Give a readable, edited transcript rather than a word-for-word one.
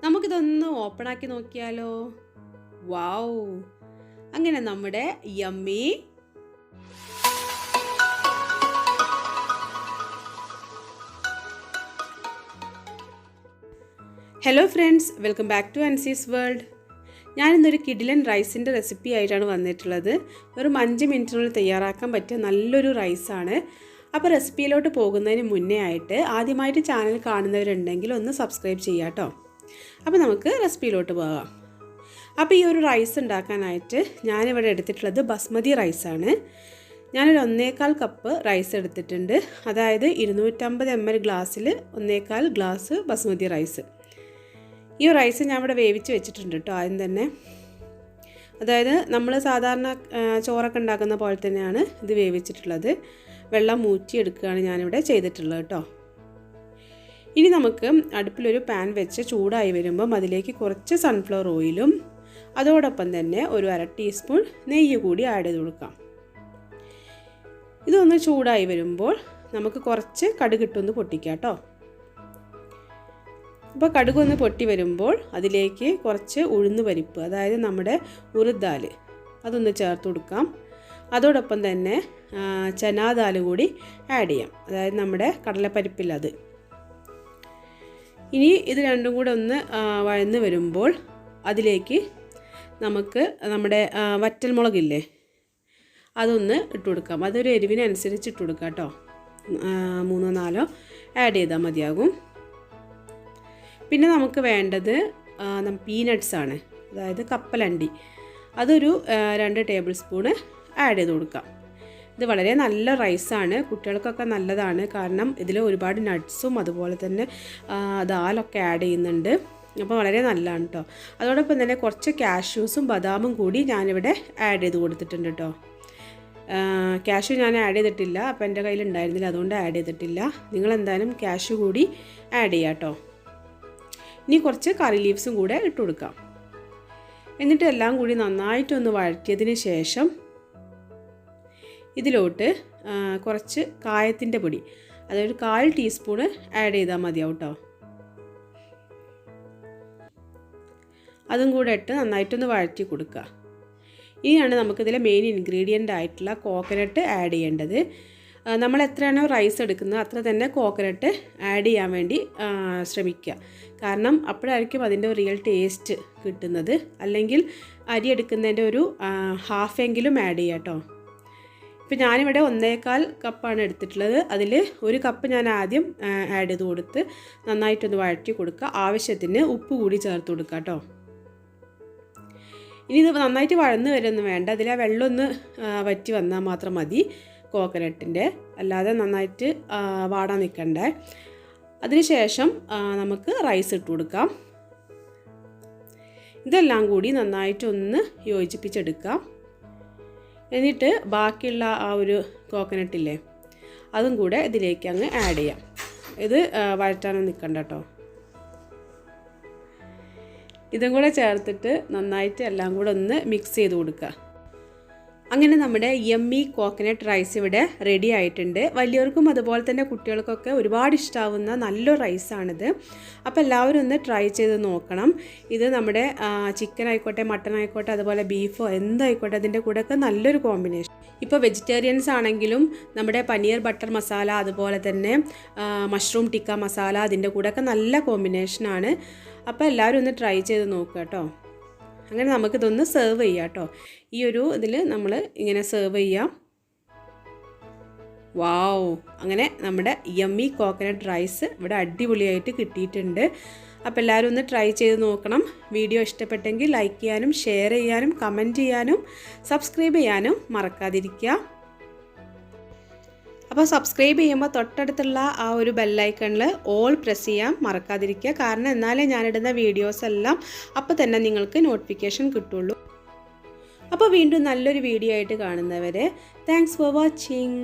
നമുക്കിതൊന്ന് ഓപ്പൺ ആക്കി നോക്കിയാലോ? വാവ്! അങ്ങനെ നമ്മുടെ yummy hello friends, welcome back to Ancy's world. ഞാനിന്നൊരു കിഡിലൻ റൈസിൻ്റെ റെസിപ്പി ആയിട്ടാണ് വന്നിട്ടുള്ളത്. വെറും 5 മിനിറ്റിനുള്ളിൽ തയ്യാറാക്കാൻ പറ്റിയ നല്ലൊരു റൈസാണ്. അപ്പോൾ റെസിപ്പിയിലോട്ട് പോകുന്നതിന് മുന്നേ ആയിട്ട് ആദ്യമായിട്ട് ചാനൽ കാണുന്നവരുണ്ടെങ്കിൽ ഒന്ന് സബ്സ്ക്രൈബ് ചെയ്യാം കേട്ടോ. അപ്പോൾ നമുക്ക് റെസിപ്പിയിലോട്ട് പോകാം. അപ്പോൾ ഈ ഒരു റൈസ് ഉണ്ടാക്കാനായിട്ട് ഞാനിവിടെ എടുത്തിട്ടുള്ളത് ബസ്മതി റൈസാണ്. ഞാനൊരു 1.25 കപ്പ് റൈസ് എടുത്തിട്ടുണ്ട്. അതായത് 250 ml ഗ്ലാസ്സിൽ 1.25 ഗ്ലാസ് ബസ്മതി റൈസ്. ഈ റൈസ് ഞാൻ ഇവിടെ വേവിച്ച് വെച്ചിട്ടുണ്ട് കേട്ടോ ആദ്യം തന്നെ. അതായത് നമ്മൾ സാധാരണ ചോറൊക്കെ ഉണ്ടാക്കുന്ന പോലെ തന്നെയാണ് ഇത് വേവിച്ചിട്ടുള്ളത്. വെള്ളം ഊറ്റിയെടുക്കുകയാണ് ഞാനിവിടെ ചെയ്തിട്ടുള്ളത് കേട്ടോ. ഇനി നമുക്ക് അടുപ്പിലൊരു പാൻ വെച്ച് ചൂടായി വരുമ്പം അതിലേക്ക് കുറച്ച് സൺഫ്ലവർ ഓയിലും അതോടൊപ്പം തന്നെ ഒരു 1/2 ടീസ്പൂൺ നെയ്യ് കൂടി ആഡ് ചെയ്ത് കൊടുക്കാം. ഇതൊന്ന് ചൂടായി വരുമ്പോൾ നമുക്ക് കുറച്ച് കടുകിട്ടൊന്ന് പൊട്ടിക്കാം കേട്ടോ. അപ്പോൾ കടുകൊന്ന് പൊട്ടി വരുമ്പോൾ അതിലേക്ക് കുറച്ച് ഉഴുന്ന് പരിപ്പ്, അതായത് നമ്മുടെ ഉറുദാൽ, അതൊന്ന് ചേർത്ത് കൊടുക്കാം. അതോടൊപ്പം തന്നെ ചനാ ദാൽ കൂടി ആഡ് ചെയ്യാം, അതായത് നമ്മുടെ കടലപ്പരിപ്പിൽ അത്. ഇനി ഇത് രണ്ടും കൂടെ ഒന്ന് വഴന്ന് വരുമ്പോൾ അതിലേക്ക് നമുക്ക് നമ്മുടെ വറ്റൽമുളകില്ലേ അതൊന്ന് ഇട്ട് കൊടുക്കാം. അതൊരു എരിവിനനുസരിച്ച് ഇട്ട് കൊടുക്കാം കേട്ടോ. 3-4 ആഡ് ചെയ്താൽ മതിയാകും. പിന്നെ നമുക്ക് വേണ്ടത് പീനട്ട്സാണ്, അതായത് കപ്പലണ്ടി. അതൊരു 2 ടേബിൾ സ്പൂണ് ആഡ് ചെയ്ത് കൊടുക്കാം. ഇത് വളരെ നല്ല റൈസാണ്, കുട്ടികൾക്കൊക്കെ നല്ലതാണ്. കാരണം ഇതിൽ ഒരുപാട് നട്ട്സും അതുപോലെ തന്നെ ദാലൊക്കെ ആഡ് ചെയ്യുന്നുണ്ട്. അപ്പോൾ വളരെ നല്ലതാണ് കേട്ടോ. അതോടൊപ്പം തന്നെ കുറച്ച് കാഷ്യൂസും ബദാമും കൂടി ഞാനിവിടെ ആഡ് ചെയ്ത് കൊടുത്തിട്ടുണ്ട് കേട്ടോ. കാഷ്യൂ ഞാൻ ആഡ് ചെയ്തിട്ടില്ല, അപ്പോൾ എൻ്റെ കയ്യിൽ ഉണ്ടായിരുന്നില്ല, അതുകൊണ്ട് ആഡ് ചെയ്തിട്ടില്ല. നിങ്ങളെന്തായാലും കാഷ്യൂ കൂടി ആഡ് ചെയ്യാം കേട്ടോ. ഇനി കുറച്ച് കറി ലീവ്സും കൂടെ ഇട്ട് കൊടുക്കാം. എന്നിട്ട് എല്ലാം കൂടി നന്നായിട്ടൊന്ന് വഴറ്റിയതിന് ശേഷം ഇതിലോട്ട് കുറച്ച് കായത്തിൻ്റെ പൊടി, അതായത് 1/4 ടീസ്പൂണ് ആഡ് ചെയ്താൽ മതിയാവും കേട്ടോ. അതും കൂടെ ഇട്ട് നന്നായിട്ടൊന്ന് വഴറ്റി കൊടുക്കുക. ഇനിയാണ് നമുക്കിതിലെ മെയിൻ ഇൻഗ്രീഡിയൻ്റ് ആയിട്ടുള്ള കോക്കനട്ട് ആഡ് ചെയ്യേണ്ടത്. നമ്മൾ എത്രയാണോ റൈസ് എടുക്കുന്നത് അത്ര തന്നെ കോക്കനട്ട് ആഡ് ചെയ്യാൻ വേണ്ടി ശ്രമിക്കുക. കാരണം അപ്പോഴായിരിക്കും അതിൻ്റെ റിയൽ ടേസ്റ്റ് കിട്ടുന്നത്. അല്ലെങ്കിൽ അരി എടുക്കുന്നതിൻ്റെ ഒരു ഹാഫെങ്കിലും ആഡ് ചെയ്യുക കേട്ടോ. ഇപ്പോൾ ഞാനിവിടെ 1.25 കപ്പാണ് എടുത്തിട്ടുള്ളത്. അതിൽ 1 കപ്പ് ഞാൻ ആദ്യം ആഡ് ചെയ്ത് കൊടുത്ത് നന്നായിട്ടൊന്ന് വഴറ്റി കൊടുക്കുക. ആവശ്യത്തിന് ഉപ്പ് കൂടി ചേർത്ത് കൊടുക്കുക കേട്ടോ. ഇനി ഇത് നന്നായിട്ട് വഴന്ന് വരുമൊന്നും വേണ്ട, അതിൽ ആ വെള്ളം ഒന്ന് വറ്റി വന്നാൽ മാത്രം മതി കോക്കനട്ടിൻ്റെ, അല്ലാതെ നന്നായിട്ട് വാടാൻ നിൽക്കണ്ടേ. അതിനുശേഷം നമുക്ക് റൈസ് ഇട്ട് കൊടുക്കാം. ഇതെല്ലാം കൂടി നന്നായിട്ടൊന്ന് യോജിപ്പിച്ചെടുക്കാം. എന്നിട്ട് ബാക്കിയുള്ള ആ ഒരു കോക്കനട്ടില്ലേ അതും കൂടെ ഇതിലേക്ക് അങ്ങ് ആഡ് ചെയ്യാം. ഇത് വഴറ്റാനൊന്നും നിൽക്കണ്ട കേട്ടോ. ഇതും കൂടെ ചേർത്തിട്ട് നന്നായിട്ട് എല്ലാം കൂടെ ഒന്ന് മിക്സ് ചെയ്ത് കൊടുക്കുക. അങ്ങനെ നമ്മുടെ യമ്മി കോക്കനട്ട് റൈസ് ഇവിടെ റെഡി ആയിട്ടുണ്ട്. വലിയവർക്കും അതുപോലെ തന്നെ കുട്ടികൾക്കൊക്കെ ഒരുപാട് ഇഷ്ടമാവുന്ന നല്ലൊരു റൈസാണിത്. അപ്പോൾ എല്ലാവരും ഒന്ന് ട്രൈ ചെയ്ത് നോക്കണം. ഇത് നമ്മുടെ ചിക്കൻ ആയിക്കോട്ടെ, മട്ടൺ ആയിക്കോട്ടെ, അതുപോലെ ബീഫോ എന്തായിക്കോട്ടെ അതിൻ്റെ കൂടെയൊക്കെ നല്ലൊരു കോമ്പിനേഷൻ. ഇപ്പോൾ വെജിറ്റേറിയൻസ് ആണെങ്കിലും നമ്മുടെ പനീർ ബട്ടർ മസാല, അതുപോലെ തന്നെ മഷ്റൂം ടിക്ക മസാല, അതിൻ്റെ കൂടെയൊക്കെ നല്ല കോമ്പിനേഷനാണ്. അപ്പോൾ എല്ലാവരും ഒന്ന് ട്രൈ ചെയ്ത് നോക്കുക കേട്ടോ. അങ്ങനെ നമുക്കിതൊന്ന് സെർവ് ചെയ്യാം കേട്ടോ. ഈ ഒരു ഇതിൽ നമ്മൾ ഇങ്ങനെ സെർവ് ചെയ്യാം. വാവ്! അങ്ങനെ നമ്മുടെ യമ്മി കോക്കനട്ട് റൈസ് ഇവിടെ അടിപൊളിയായിട്ട് കിട്ടിയിട്ടുണ്ട്. അപ്പോൾ എല്ലാവരും ഒന്ന് ട്രൈ ചെയ്ത് നോക്കണം. വീഡിയോ ഇഷ്ടപ്പെട്ടെങ്കിൽ ലൈക്ക് ചെയ്യാനും ഷെയർ ചെയ്യാനും കമൻറ്റ് ചെയ്യാനും സബ്സ്ക്രൈബ് ചെയ്യാനും മറക്കാതിരിക്കുക. അപ്പോൾ സബ്സ്ക്രൈബ് ചെയ്യുമ്പോൾ തൊട്ടടുത്തുള്ള ആ ഒരു ബെല്ലൈക്കണിൽ ഓൾ പ്രസ് ചെയ്യാൻ മറക്കാതിരിക്കുക. കാരണം എന്നാലേ ഞാനിടുന്ന വീഡിയോസ് എല്ലാം അപ്പോൾ തന്നെ നിങ്ങൾക്ക് നോട്ടിഫിക്കേഷൻ കിട്ടുള്ളൂ. അപ്പോൾ വീണ്ടും നല്ലൊരു വീഡിയോ ആയിട്ട് കാണുന്നവരെ താങ്ക്സ് ഫോർ വാച്ചിങ്.